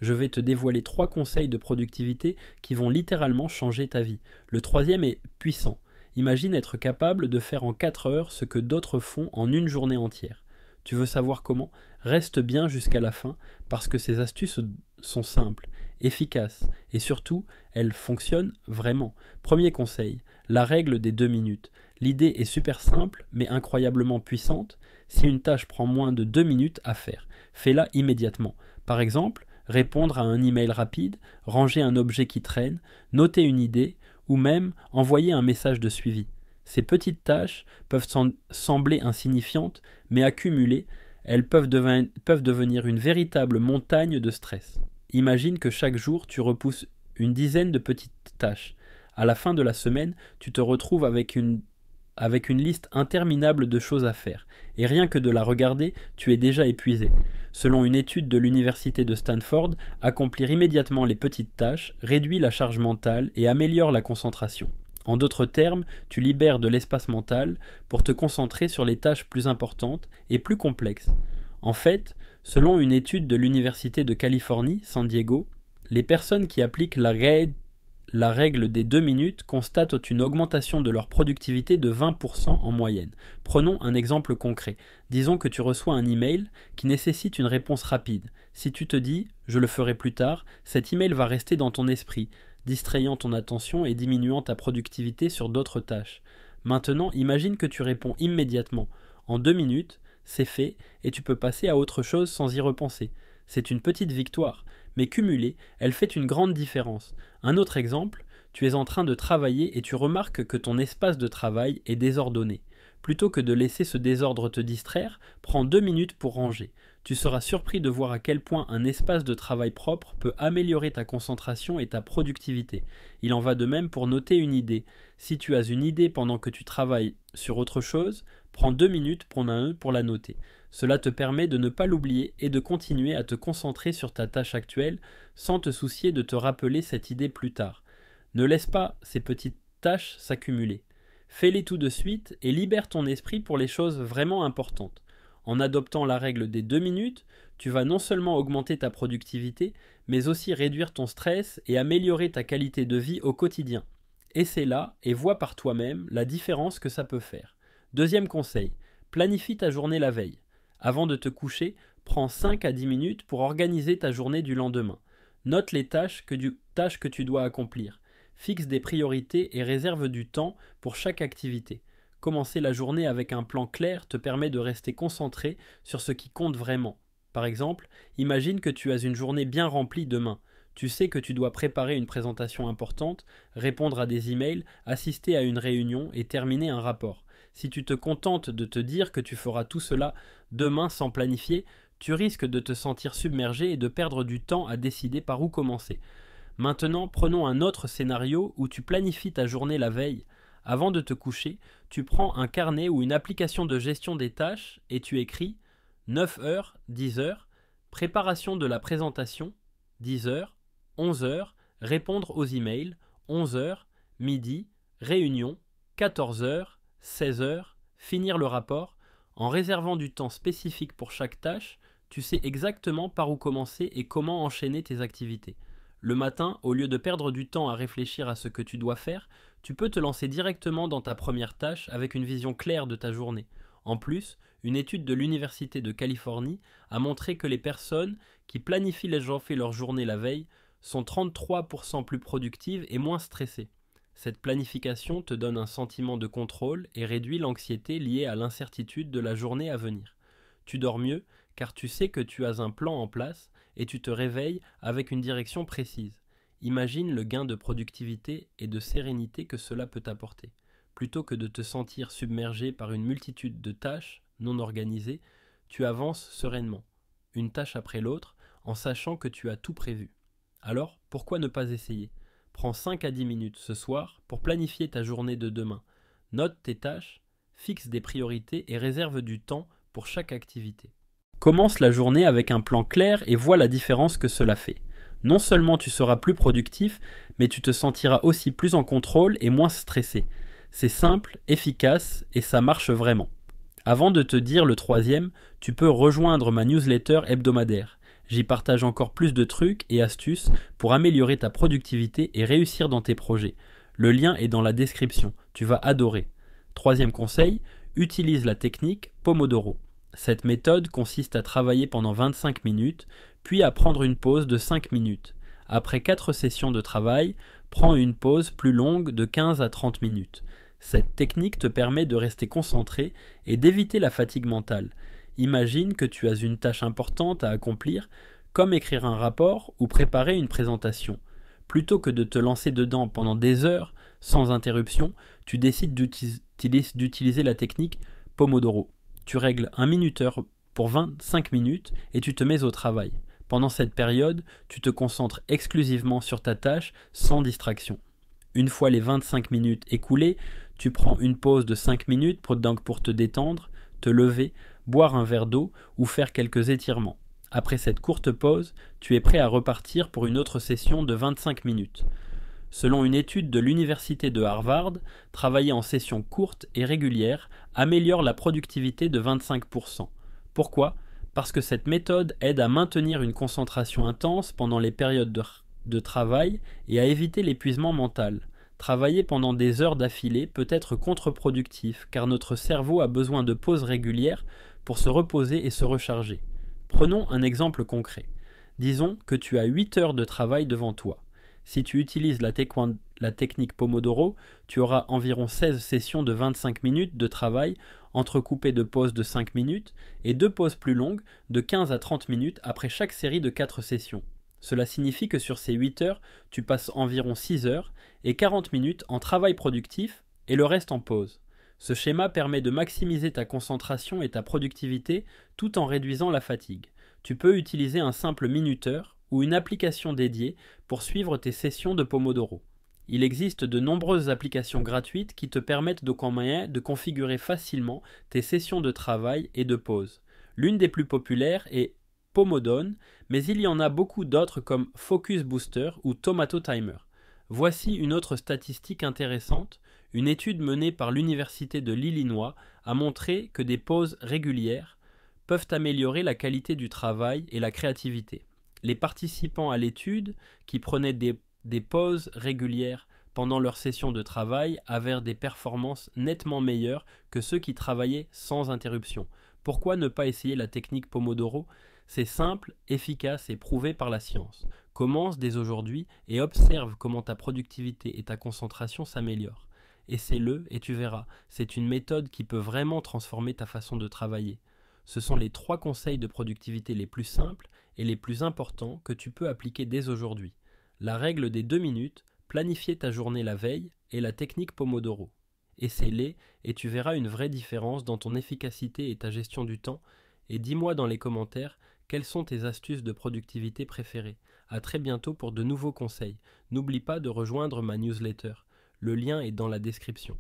Je vais te dévoiler 3 conseils de productivité qui vont littéralement changer ta vie. Le troisième est puissant. Imagine être capable de faire en 4 heures ce que d'autres font en une journée entière. Tu veux savoir comment? Reste bien jusqu'à la fin parce que ces astuces sont simples, efficaces et surtout, elles fonctionnent vraiment. Premier conseil, la règle des 2 minutes. L'idée est super simple mais incroyablement puissante. Si une tâche prend moins de 2 minutes à faire, fais-la immédiatement. Par exemple, répondre à un email rapide, ranger un objet qui traîne, noter une idée ou même envoyer un message de suivi. Ces petites tâches peuvent sembler insignifiantes, mais accumulées, elles peuvent devenir une véritable montagne de stress. Imagine que chaque jour, tu repousses une dizaine de petites tâches. À la fin de la semaine, tu te retrouves avec une liste interminable de choses à faire. Et rien que de la regarder, tu es déjà épuisé. Selon une étude de l'université de Stanford, accomplir immédiatement les petites tâches réduit la charge mentale et améliore la concentration. En d'autres termes, tu libères de l'espace mental pour te concentrer sur les tâches plus importantes et plus complexes. En fait, selon une étude de l'université de Californie, San Diego, les personnes qui appliquent la règle des 2 minutes constatent une augmentation de leur productivité de 20% en moyenne. Prenons un exemple concret. Disons que tu reçois un email qui nécessite une réponse rapide. Si tu te dis « je le ferai plus tard », cet email va rester dans ton esprit, distrayant ton attention et diminuant ta productivité sur d'autres tâches. Maintenant, imagine que tu réponds immédiatement. En 2 minutes, c'est fait et tu peux passer à autre chose sans y repenser. C'est une petite victoire, mais cumulée, elle fait une grande différence. Un autre exemple, tu es en train de travailler et tu remarques que ton espace de travail est désordonné. Plutôt que de laisser ce désordre te distraire, prends 2 minutes pour ranger. Tu seras surpris de voir à quel point un espace de travail propre peut améliorer ta concentration et ta productivité. Il en va de même pour noter une idée. Si tu as une idée pendant que tu travailles sur autre chose, prends 2 minutes pour la noter. Cela te permet de ne pas l'oublier et de continuer à te concentrer sur ta tâche actuelle sans te soucier de te rappeler cette idée plus tard. Ne laisse pas ces petites tâches s'accumuler. Fais-les tout de suite et libère ton esprit pour les choses vraiment importantes. En adoptant la règle des 2 minutes, tu vas non seulement augmenter ta productivité, mais aussi réduire ton stress et améliorer ta qualité de vie au quotidien. Essaie-la et vois par toi-même la différence que ça peut faire. Deuxième conseil, planifie ta journée la veille. Avant de te coucher, prends 5 à 10 minutes pour organiser ta journée du lendemain. Note les tâches que tu dois accomplir. Fixe des priorités et réserve du temps pour chaque activité. Commencer la journée avec un plan clair te permet de rester concentré sur ce qui compte vraiment. Par exemple, imagine que tu as une journée bien remplie demain. Tu sais que tu dois préparer une présentation importante, répondre à des emails, assister à une réunion et terminer un rapport. Si tu te contentes de te dire que tu feras tout cela demain sans planifier, tu risques de te sentir submergé et de perdre du temps à décider par où commencer. Maintenant, prenons un autre scénario où tu planifies ta journée la veille. Avant de te coucher, tu prends un carnet ou une application de gestion des tâches et tu écris 9 heures, 10 heures, préparation de la présentation, 10 heures, 11 heures, répondre aux emails, 11 heures, midi, réunion, 14 heures, 16 heures, finir le rapport. En réservant du temps spécifique pour chaque tâche, tu sais exactement par où commencer et comment enchaîner tes activités. Le matin, au lieu de perdre du temps à réfléchir à ce que tu dois faire, tu peux te lancer directement dans ta première tâche avec une vision claire de ta journée. En plus, une étude de l'Université de Californie a montré que les personnes qui planifient leur journée la veille sont 33% plus productives et moins stressées. Cette planification te donne un sentiment de contrôle et réduit l'anxiété liée à l'incertitude de la journée à venir. Tu dors mieux car tu sais que tu as un plan en place et tu te réveilles avec une direction précise. Imagine le gain de productivité et de sérénité que cela peut t'apporter. Plutôt que de te sentir submergé par une multitude de tâches non organisées, tu avances sereinement, une tâche après l'autre, en sachant que tu as tout prévu. Alors, pourquoi ne pas essayer ? Prends 5 à 10 minutes ce soir pour planifier ta journée de demain. Note tes tâches, fixe des priorités et réserve du temps pour chaque activité. Commence la journée avec un plan clair et vois la différence que cela fait. Non seulement tu seras plus productif, mais tu te sentiras aussi plus en contrôle et moins stressé. C'est simple, efficace et ça marche vraiment. Avant de te dire le troisième, tu peux rejoindre ma newsletter hebdomadaire. J'y partage encore plus de trucs et astuces pour améliorer ta productivité et réussir dans tes projets. Le lien est dans la description, tu vas adorer. Troisième conseil, utilise la technique Pomodoro. Cette méthode consiste à travailler pendant 25 minutes, puis à prendre une pause de 5 minutes. Après 4 sessions de travail, prends une pause plus longue de 15 à 30 minutes. Cette technique te permet de rester concentré et d'éviter la fatigue mentale. Imagine que tu as une tâche importante à accomplir, comme écrire un rapport ou préparer une présentation. Plutôt que de te lancer dedans pendant des heures, sans interruption, tu décides d'utiliser la technique Pomodoro. Tu règles un minuteur pour 25 minutes et tu te mets au travail. Pendant cette période, tu te concentres exclusivement sur ta tâche sans distraction. Une fois les 25 minutes écoulées, tu prends une pause de 5 minutes pour te détendre, te lever, boire un verre d'eau ou faire quelques étirements. Après cette courte pause, tu es prêt à repartir pour une autre session de 25 minutes. Selon une étude de l'université de Harvard, travailler en sessions courtes et régulières améliore la productivité de 25%. Pourquoi ? Parce que cette méthode aide à maintenir une concentration intense pendant les périodes de travail et à éviter l'épuisement mental. Travailler pendant des heures d'affilée peut être contre-productif car notre cerveau a besoin de pauses régulières pour se reposer et se recharger. Prenons un exemple concret. Disons que tu as 8 heures de travail devant toi. Si tu utilises la technique Pomodoro, tu auras environ 16 sessions de 25 minutes de travail entrecoupées de pauses de 5 minutes et 2 pauses plus longues de 15 à 30 minutes après chaque série de 4 sessions. Cela signifie que sur ces 8 heures, tu passes environ 6 heures et 40 minutes en travail productif et le reste en pause. Ce schéma permet de maximiser ta concentration et ta productivité tout en réduisant la fatigue. Tu peux utiliser un simple minuteur ou une application dédiée pour suivre tes sessions de Pomodoro. Il existe de nombreuses applications gratuites qui te permettent de configurer facilement tes sessions de travail et de pause. L'une des plus populaires est Pomodone, mais il y en a beaucoup d'autres comme Focus Booster ou Tomato Timer. Voici une autre statistique intéressante. Une étude menée par l'Université de l'Illinois a montré que des pauses régulières peuvent améliorer la qualité du travail et la créativité. Les participants à l'étude, qui prenaient des pauses régulières pendant leur session de travail, avaient des performances nettement meilleures que ceux qui travaillaient sans interruption. Pourquoi ne pas essayer la technique Pomodoro ? C'est simple, efficace et prouvé par la science. Commence dès aujourd'hui et observe comment ta productivité et ta concentration s'améliorent. Essaie-le et tu verras, c'est une méthode qui peut vraiment transformer ta façon de travailler. Ce sont les 3 conseils de productivité les plus simples et les plus importants que tu peux appliquer dès aujourd'hui. La règle des 2 minutes, planifier ta journée la veille et la technique Pomodoro. Essaie-les et tu verras une vraie différence dans ton efficacité et ta gestion du temps. Et dis-moi dans les commentaires quelles sont tes astuces de productivité préférées. À très bientôt pour de nouveaux conseils. N'oublie pas de rejoindre ma newsletter. Le lien est dans la description.